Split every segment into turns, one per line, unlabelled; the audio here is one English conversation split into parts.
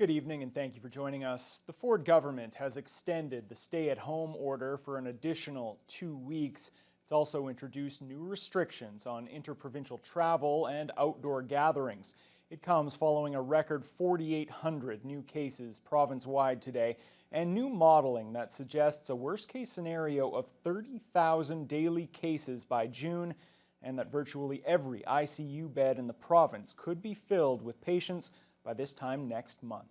Good evening and thank you for joining us. The Ford government has extended the stay-at-home order for an additional 2 weeks. It's also introduced new restrictions on interprovincial travel and outdoor gatherings. It comes following a record 4,800 new cases province-wide today and new modeling that suggests a worst-case scenario of 30,000 daily cases by June, and that virtually every ICU bed in the province could be filled with patients by this time next month.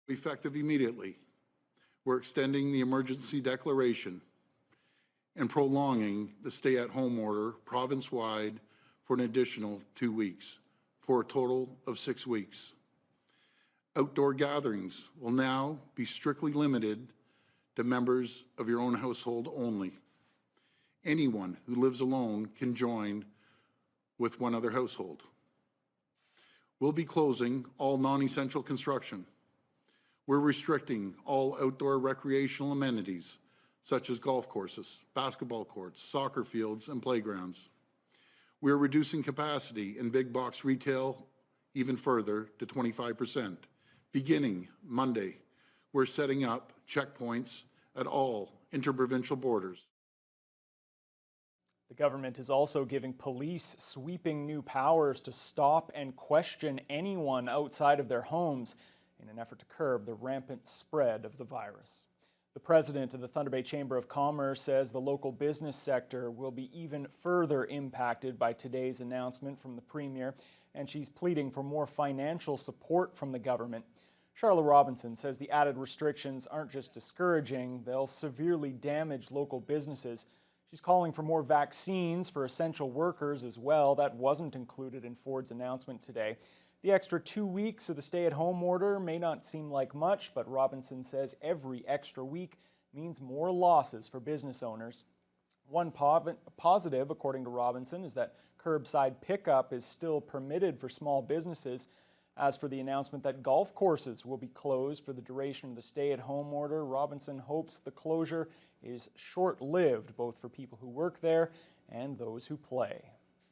Effective immediately, we're extending the emergency declaration and prolonging the stay-at-home order province-wide for an additional 2 weeks, for a total of 6 weeks. Outdoor gatherings will now be strictly limited to members of your own household only. Anyone who lives alone can join with one other household. We'll be closing all non-essential construction. We're restricting all outdoor recreational amenities, such as golf courses, basketball courts, soccer fields, and playgrounds. We're reducing capacity in big box retail even further to 25%. Beginning Monday, we're setting up checkpoints at all interprovincial borders.
The government is also giving police sweeping new powers to stop and question anyone outside of their homes in an effort to curb the rampant spread of the virus. The president of the Thunder Bay Chamber of Commerce says the local business sector will be even further impacted by today's announcement from the Premier, and she's pleading for more financial support from the government. Charlotte Robinson says the added restrictions aren't just discouraging, they'll severely damage local businesses. She's calling for more vaccines for essential workers as well. That wasn't included in Ford's announcement today. The extra 2 weeks of the stay-at-home order may not seem like much, but Robinson says every extra week means more losses for business owners. One positive, according to Robinson, is that curbside pickup is still permitted for small businesses. As for the announcement that golf courses will be closed for the duration of the stay-at-home order, Robinson hopes the closure is short-lived, both for people who work there and those who play.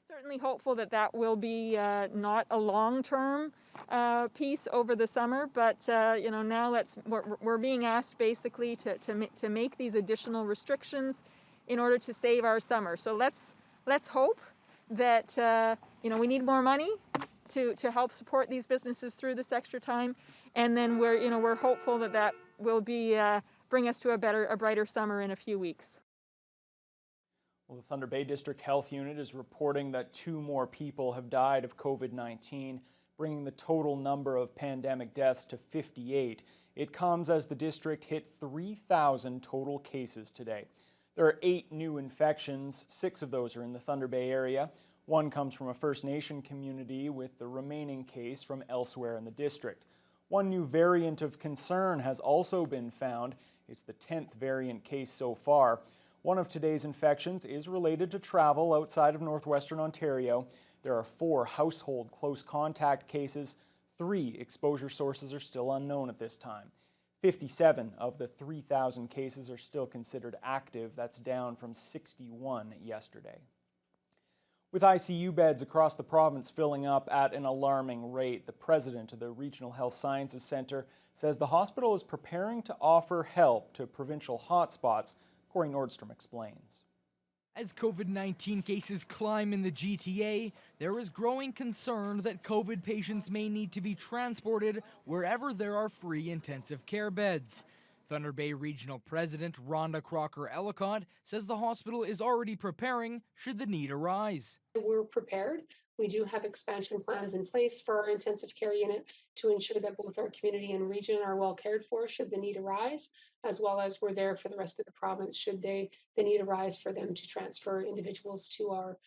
Certainly hopeful that that will be not a long-term piece over the summer, but now we're being asked basically to make these additional restrictions in order to save our summer. So let's hope that we need more money to help support these businesses through this extra time, and then we're hopeful that will be bring us to a brighter summer in a few weeks.
Well, the Thunder Bay District Health Unit is reporting that 2 more people have died of COVID-19, bringing the total number of pandemic deaths to 58. It comes as the district hit 3,000 total cases today. There are 8 new infections. 6 of those are in the Thunder Bay area. 1 comes from a First Nation community, with the remaining case from elsewhere in the district. 1 new variant of concern has also been found. It's the 10th variant case so far. One of today's infections is related to travel outside of northwestern Ontario. There are 4 household close contact cases. 3 exposure sources are still unknown at this time. 57 of the 3,000 cases are still considered active. That's down from 61 yesterday. With ICU beds across the province filling up at an alarming rate, the president of the Regional Health Sciences Centre says the hospital is preparing to offer help to provincial hotspots. Corey Nordstrom explains.
As COVID-19 cases climb in the GTA, there is growing concern that COVID patients may need to be transported wherever there are free intensive care beds. Thunder Bay Regional President Rhonda Crocker-Ellicott says the hospital is already preparing should the need arise.
We're prepared. We do have expansion plans in place for our intensive care unit to ensure that both our community and region are well cared for should the need arise, as well as we're there for the rest of the province should the need arise for them to transfer individuals to our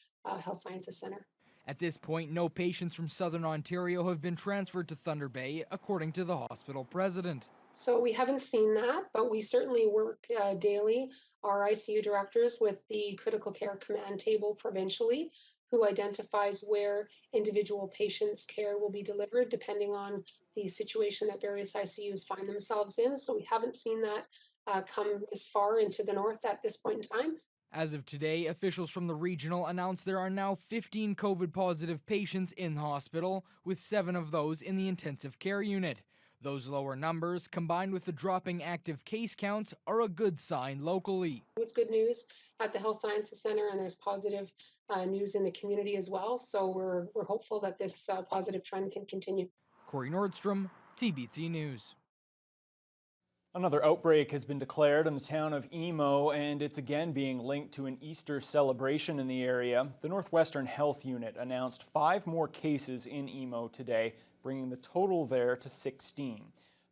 Health Sciences Centre.
At this point, no patients from Southern Ontario have been transferred to Thunder Bay, according to the hospital president.
So we haven't seen that, but we certainly work daily, our ICU directors, with the critical care command table provincially, who identifies where individual patients' care will be delivered depending on the situation that various ICUs find themselves in. So we haven't seen that come this far into the north at this point in time.
As of today, officials from the regional announced there are now 15 COVID-positive patients in hospital, with 7 of those in the intensive care unit. Those lower numbers, combined with the dropping active case counts, are a good sign locally.
It's good news at the Health Sciences Center, and there's positive news in the community as well. So we're hopeful that this positive trend can continue.
Corey Nordstrom, TBC News.
Another outbreak has been declared in the town of Emo, and it's again being linked to an Easter celebration in the area. The Northwestern Health Unit announced 5 more cases in Emo today, bringing the total there to 16.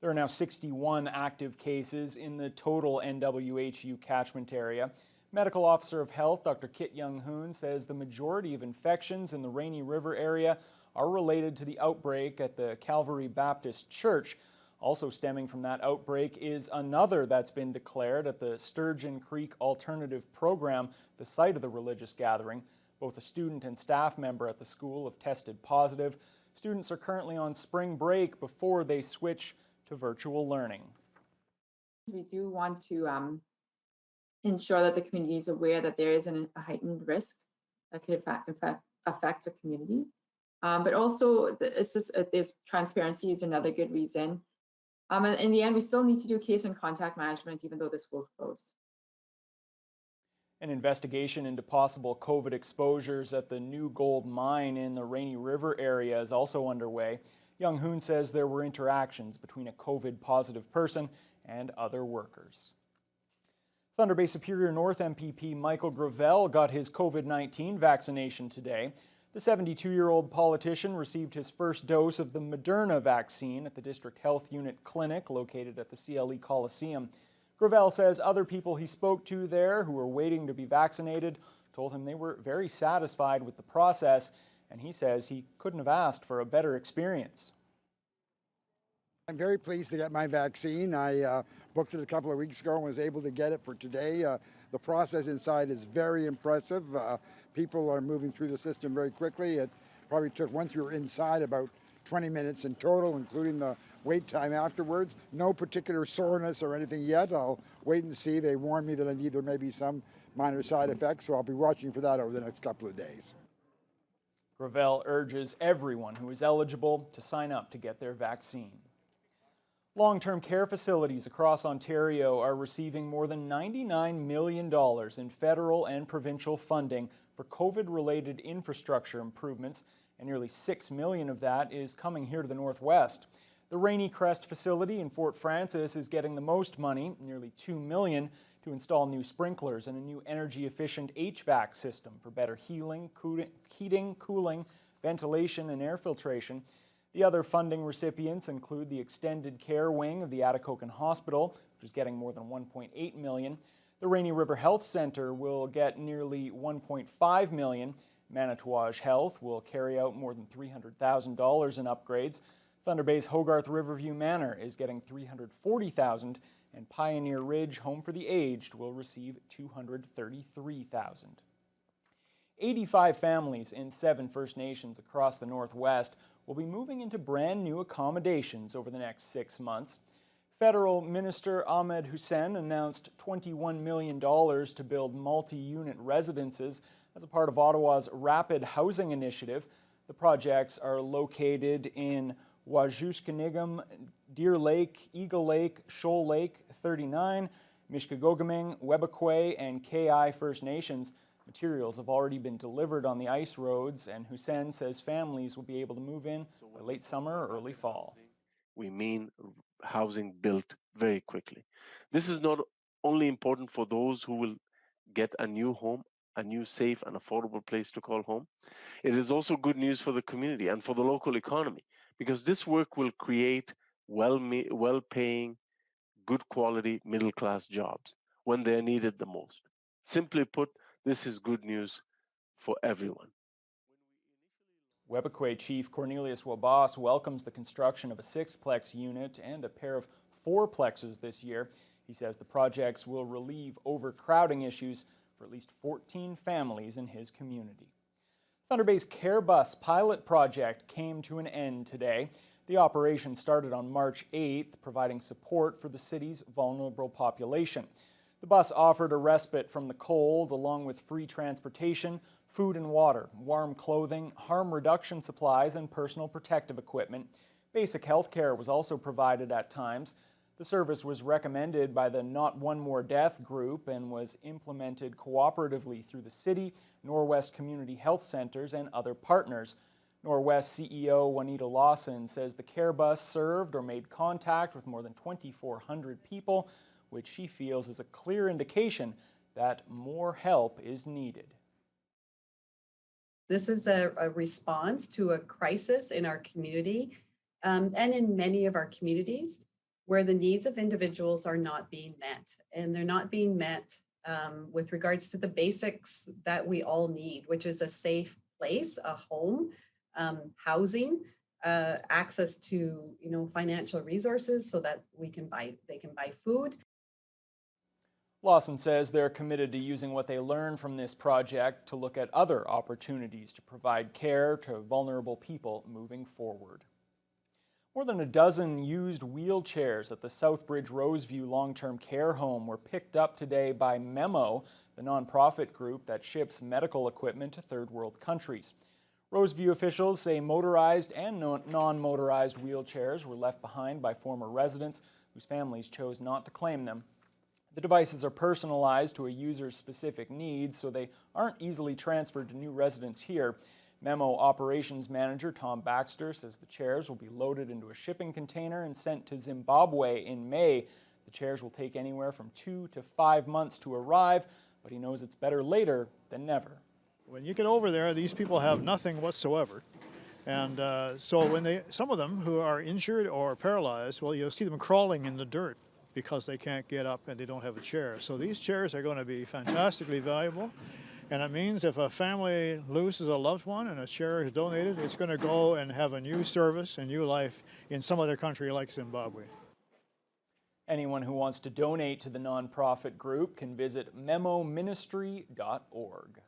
There are now 61 active cases in the total NWHU catchment area. Medical Officer of Health, Dr. Kit Young-Hoon, says the majority of infections in the Rainy River area are related to the outbreak at the Calvary Baptist Church. Also stemming from that outbreak is another that's been declared at the Sturgeon Creek Alternative Program, the site of the religious gathering. Both a student and staff member at the school have tested positive. Students are currently on spring break before they switch to virtual learning.
We do want to ensure that the community is aware that there is a heightened risk that could affect the community. But also, there's transparency is another good reason. And in the end, we still need to do case and contact management, even though the school's closed.
An investigation into possible COVID exposures at the New Gold mine in the Rainy River area is also underway. Young-Hoon says there were interactions between a COVID-positive person and other workers. Thunder Bay Superior North MPP Michael Gravel got his COVID-19 vaccination today. The 72-year-old politician received his first dose of the Moderna vaccine at the District Health Unit Clinic located at the CLE Coliseum. Gravel says other people he spoke to there who were waiting to be vaccinated told him they were very satisfied with the process, and he says he couldn't have asked for a better experience.
I'm very pleased to get my vaccine. I booked it a couple of weeks ago and was able to get it for today. The process inside is very impressive. People are moving through the system very quickly. It probably took, once we were inside, about 20 minutes in total, including the wait time afterwards. No particular soreness or anything yet. I'll wait and see. They warned me that I need there may be some minor side effects, so I'll be watching for that over the next couple of days.
Gravel urges everyone who is eligible to sign up to get their vaccine. Long-term care facilities across Ontario are receiving more than $99 million in federal and provincial funding for COVID-related infrastructure improvements, and nearly $6 million of that is coming here to the Northwest. The Rainy Crest facility in Fort Frances is getting the most money, nearly $2 million, to install new sprinklers and a new energy-efficient HVAC system for better heating, cooling, ventilation, and air filtration. The other funding recipients include the Extended Care Wing of the Atikokan Hospital, which is getting more than $1.8 million. The Rainy River Health Centre will get nearly $1.5 million. Manitouwadge Health will carry out more than $300,000 in upgrades. Thunder Bay's Hogarth Riverview Manor is getting $340,000, and Pioneer Ridge Home for the Aged will receive $233,000. 85 families in 7 First Nations across the Northwest will be moving into brand new accommodations over the next 6 months. Federal Minister Ahmed Hussen announced $21 million to build multi-unit residences as a part of Ottawa's Rapid Housing Initiative. The projects are located in Wajuskaniggum, Deer Lake, Eagle Lake, Shoal Lake 39, Mishkegoguming, Webequie, and KI First Nations. Materials have already been delivered on the ice roads, and Hussen says families will be able to move in by late summer or early fall.
We mean housing built very quickly. This is not only important for those who will get a new home, a new safe and affordable place to call home. It is also good news for the community and for the local economy, because this work will create well-paying, good quality middle-class jobs when they're needed the most. Simply put, this is good news for everyone.
Webequie Chief Cornelius Wabas welcomes the construction of a 6-plex unit and a pair of 4-plexes this year. He says the projects will relieve overcrowding issues for at least 14 families in his community. Thunder Bay's Care Bus pilot project came to an end today. The operation started on March 8th, providing support for the city's vulnerable population. The bus offered a respite from the cold, along with free transportation, food and water, warm clothing, harm reduction supplies, and personal protective equipment. Basic health care was also provided at times. The service was recommended by the Not One More Death group and was implemented cooperatively through the city, Norwest Community Health Centres, and other partners. Norwest CEO Juanita Lawson says the care bus served or made contact with more than 2,400 people, which she feels is a clear indication that more help is needed.
This is a response to a crisis in our community and in many of our communities where the needs of individuals are not being met. And they're not being met with regards to the basics that we all need, which is a safe place, a home, housing, access to financial resources so that they can buy food.
Lawson says they're committed to using what they learn from this project to look at other opportunities to provide care to vulnerable people moving forward. More than a dozen used wheelchairs at the Southbridge Roseview Long-Term Care Home were picked up today by Memo, the nonprofit group that ships medical equipment to third world countries. Roseview officials say motorized and non-motorized wheelchairs were left behind by former residents whose families chose not to claim them. The devices are personalized to a user's specific needs, so they aren't easily transferred to new residents here. Memo Operations Manager Tom Baxter says the chairs will be loaded into a shipping container and sent to Zimbabwe in May. The chairs will take anywhere from 2 to 5 months to arrive, but he knows it's better later than never.
When you get over there, these people have nothing whatsoever. And so when some of them who are injured or paralyzed, well, you'll see them crawling in the dirt because they can't get up and they don't have a chair. So these chairs are going to be fantastically valuable. And it means if a family loses a loved one and a chair is donated, it's going to go and have a new service and new life in some other country like Zimbabwe.
Anyone who wants to donate to the nonprofit group can visit memoministry.org.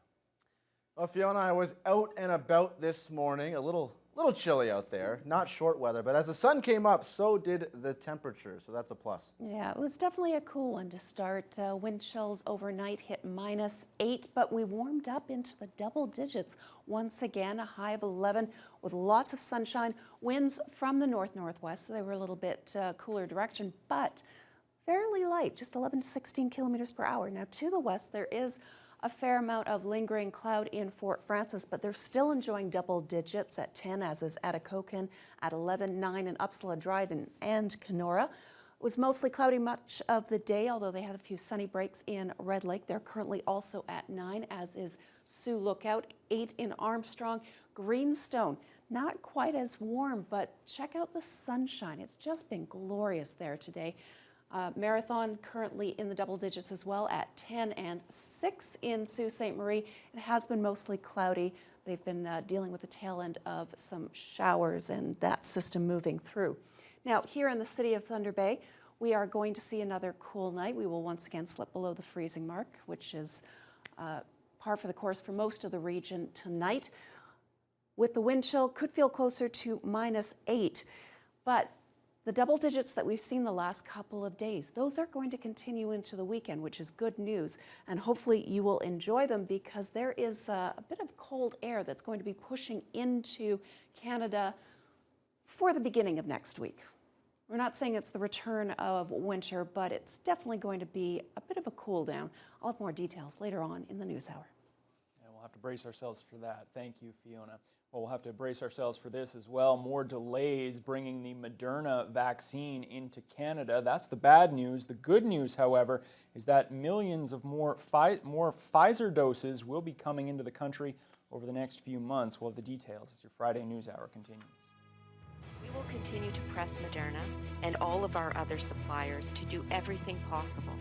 Well, Fiona, I was out and about this morning, a little chilly out there, not short weather, but as the sun came up, so did the temperature, so that's a plus.
Yeah, it was definitely a cool one to start. Wind chills overnight hit -8, but we warmed up into the double digits once again, a high of 11 with lots of sunshine. Winds from the north-northwest, so they were a little bit cooler direction, but fairly light, just 11 to 16 kilometers per hour. Now to the west, there is a fair amount of lingering cloud in Fort Frances, but they're still enjoying double digits at 10, as is Atikokan at 11, 9 in Upsala, Dryden, and Kenora. It was mostly cloudy much of the day, although they had a few sunny breaks in Red Lake. They're currently also at 9, as is Sioux Lookout, 8 in Armstrong. Greenstone, not quite as warm, but check out the sunshine. It's just been glorious there today. Marathon currently in the double digits as well at 10 and 6 in Sault Ste. Marie. It has been mostly cloudy. They've been dealing with the tail end of some showers and that system moving through. Now here in the city of Thunder Bay, we are going to see another cool night. We will once again slip below the freezing mark, which is par for the course for most of the region tonight. With the wind chill, could feel closer to -8, but the double digits that we've seen the last couple of days, those are going to continue into the weekend, which is good news. And hopefully you will enjoy them because there is a bit of cold air that's going to be pushing into Canada for the beginning of next week. We're not saying it's the return of winter, but it's definitely going to be a bit of a cool down. I'll have more details later on in the news hour.
And we'll have to brace ourselves for that. Thank you, Fiona. Well, we'll have to brace ourselves for this as well. More delays bringing the Moderna vaccine into Canada. That's the bad news. The good news, however, is that millions of more Pfizer doses will be coming into the country over the next few months. We'll have the details as your Friday News Hour continues.
We will continue to press Moderna and all of our other suppliers to do everything possible